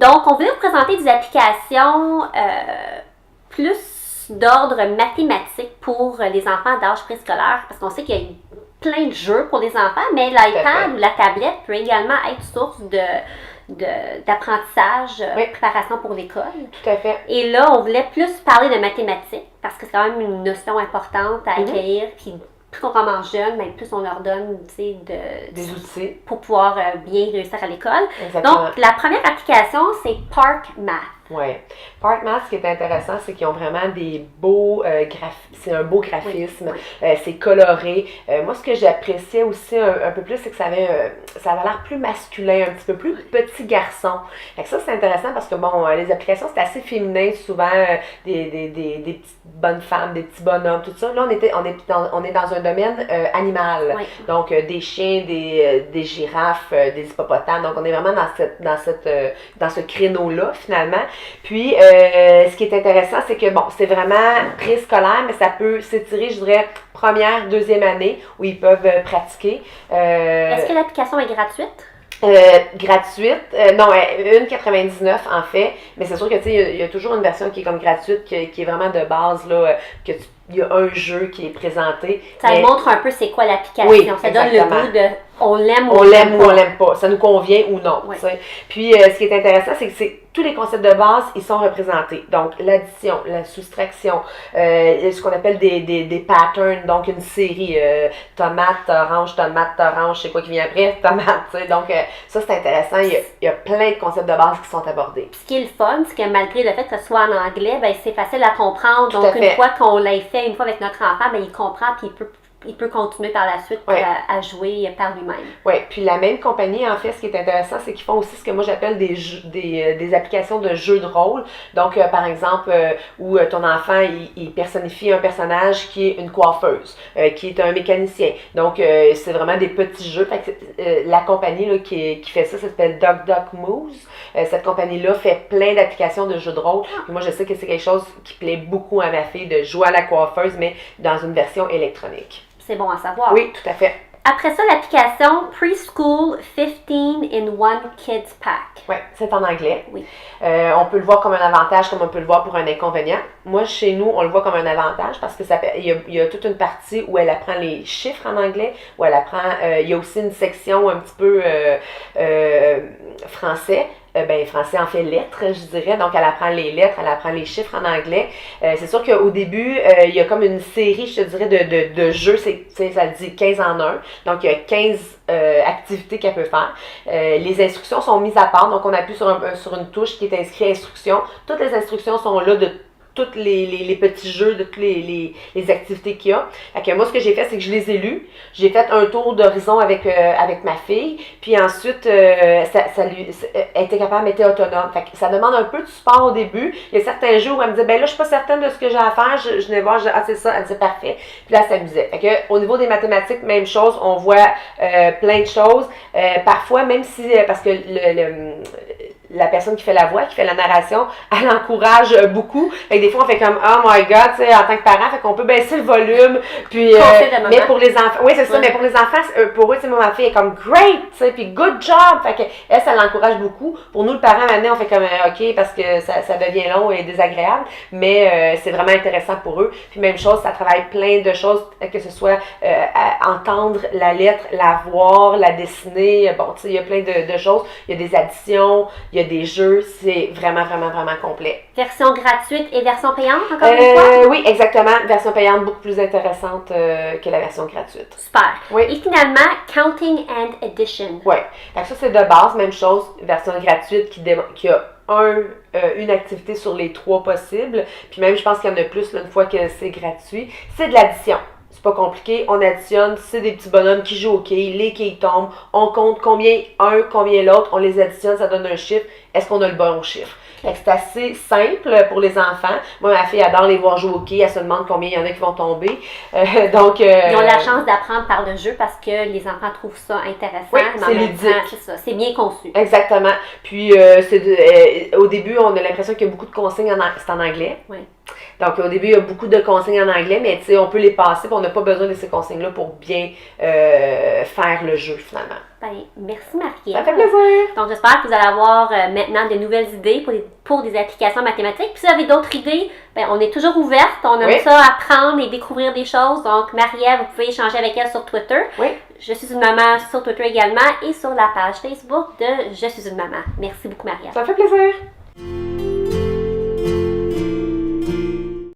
Donc, on voulait vous présenter des applications plus d'ordre mathématique pour les enfants d'âge préscolaire, parce qu'on sait qu'il y a plein de jeux pour les enfants, mais l'iPad ou la tablette peut également être source d'apprentissage, préparation pour l'école. Tout à fait. Et là, on voulait plus parler de mathématiques, parce que c'est quand même une notion importante à acquérir, puis plus on commence jeune, mais plus on leur donne des outils pour pouvoir bien réussir à l'école. Exactement. Donc, la première application, c'est Park Math. Oui. Park Math, ce qui est intéressant, c'est qu'ils ont vraiment des beaux c'est un beau graphisme, c'est coloré. Moi, ce que j'appréciais aussi un peu plus, c'est que ça avait l'air plus masculin, un petit peu plus petit garçon. Fait que ça, c'est intéressant parce que, bon, les applications, c'est assez féminin, souvent des petites bonnes femmes, des petits bonhommes, tout ça. Là, on est dans un domaine animal. Donc, des chiens, des girafes, des hippopotames. Donc, on est vraiment dans ce créneau-là, finalement. Puis, ce qui est intéressant, c'est que, bon, c'est vraiment préscolaire, mais ça peut s'étirer, je dirais, première, deuxième année, où ils peuvent pratiquer. Est-ce que l'application est gratuite? Gratuite, non, 1,99 en fait, mais c'est sûr que, tu sais, il y a toujours une version qui est comme gratuite, qui est vraiment de base, là, il y a un jeu qui est présenté. Ça montre un peu c'est quoi l'application. Oui, ça donne le goût de on l'aime ou on l'aime pas. Ça nous convient ou non. Oui. Puis, ce qui est intéressant, c'est que tous les concepts de base, ils sont représentés. Donc, l'addition, la soustraction, ce qu'on appelle des patterns, donc une série. Tomate, orange, c'est quoi qui vient après? Tomate. Donc, ça, c'est intéressant. Il y a plein de concepts de base qui sont abordés. Ce qui est le fun, c'est que malgré le fait que ce soit en anglais, ben, c'est facile à comprendre. Donc, une fois qu'on l'a fait, une fois avec notre enfant, ben, il comprend puis il peut continuer par la suite à jouer par lui-même. Oui, puis la même compagnie, en fait, ce qui est intéressant, c'est qu'ils font aussi ce que moi j'appelle des applications de jeux de rôle. Donc, par exemple, où ton enfant, il personnifie un personnage qui est une coiffeuse, qui est un mécanicien. Donc, c'est vraiment des petits jeux. Fait que, la compagnie là, qui fait ça s'appelle Duck Moves. Cette compagnie-là fait plein d'applications de jeux de rôle. Puis moi, je sais que c'est quelque chose qui plaît beaucoup à ma fille de jouer à la coiffeuse, mais dans une version électronique. C'est bon à savoir. Oui, tout à fait. Après ça, l'application Preschool 15 in One Kids Pack. Oui, c'est en anglais. Oui. On peut le voir comme un avantage, comme on peut le voir pour un inconvénient. Moi, chez nous, on le voit comme un avantage parce que il y a toute une partie où elle apprend les chiffres en anglais, où elle apprend, il y a aussi une section un petit peu français. Français en fait lettres, je dirais. Donc, elle apprend les lettres, elle apprend les chiffres en anglais. C'est sûr qu'au début, il y a comme une série, je te dirais, de jeux. Ça dit 15 en 1. Donc, il y a 15 activités qu'elle peut faire. Les instructions sont mises à part. Donc, on appuie sur une touche qui est inscrite instructions. Toutes les instructions sont là de tous les petits jeux, de toutes les activités qu'il y a. Fait que moi, ce que j'ai fait, c'est que je les ai lus. J'ai fait un tour d'horizon avec ma fille. Puis ensuite, elle était capable, elle était autonome. Fait que ça demande un peu de support au début. Il y a certains jours où elle me disait, ben là, je suis pas certaine de ce que j'ai à faire. Je venais voir, c'est ça. Elle me disait, parfait. Puis là, elle s'amusait. Fait que au niveau des mathématiques, même chose. On voit plein de choses. Parfois, même si, parce que la personne qui fait la voix, qui fait la narration, elle encourage beaucoup. Fait que des fois, on fait comme, oh my god, tu sais, en tant que parent, fait qu'on peut baisser le volume. Puis, mais pour les enfants, oui, c'est ça, mais pour les enfants, pour eux, tu sais, ma fille est comme, great, tu sais, puis good job. Fait que, elle, ça l'encourage beaucoup. Pour nous, le parent, maintenant, on fait comme, ok, parce que ça devient long et désagréable, mais c'est vraiment intéressant pour eux. Puis, même chose, ça travaille plein de choses, que ce soit entendre la lettre, la voir, la dessiner. Bon, tu sais, il y a plein de choses. Il y a des additions, il y a des jeux, c'est vraiment, vraiment, vraiment complet. Version gratuite et version payante, encore une fois? Oui, exactement. Version payante beaucoup plus intéressante que la version gratuite. Super. Oui. Et finalement, Counting and Addition. Oui. Ça, c'est de base, même chose, version gratuite qui a une activité sur les 3 possibles. Puis même, je pense qu'il y en a plus là, une fois que c'est gratuit. C'est de l'addition. C'est pas compliqué, on additionne, c'est des petits bonhommes qui jouent au quai, les quilles tombent, on compte combien un, combien l'autre, on les additionne, ça donne un chiffre. Est-ce qu'on a le bon chiffre? C'est assez simple pour les enfants. Moi, ma fille adore les voir jouer au quai, elle se demande combien il y en a qui vont tomber. Donc, ils ont la chance d'apprendre par le jeu parce que les enfants trouvent ça intéressant. Oui, c'est ludique. C'est ça, c'est bien conçu. Exactement. Puis, au début, on a l'impression qu'il y a beaucoup de consignes, c'est en anglais. Oui. Donc, au début, il y a beaucoup de consignes en anglais, mais tu sais, on peut les passer, puis on n'a pas besoin de ces consignes-là pour bien faire le jeu, finalement. Ben, merci Marie-Ève. Ça fait plaisir. Donc, j'espère que vous allez avoir maintenant de nouvelles idées pour des applications mathématiques. Puis si vous avez d'autres idées, ben, on est toujours ouverte. On aime ça apprendre et découvrir des choses. Donc, Marie-Ève, vous pouvez échanger avec elle sur Twitter. Oui. Je suis une maman sur Twitter également et sur la page Facebook de Je suis une maman. Merci beaucoup, Marie-Ève. Ça fait plaisir.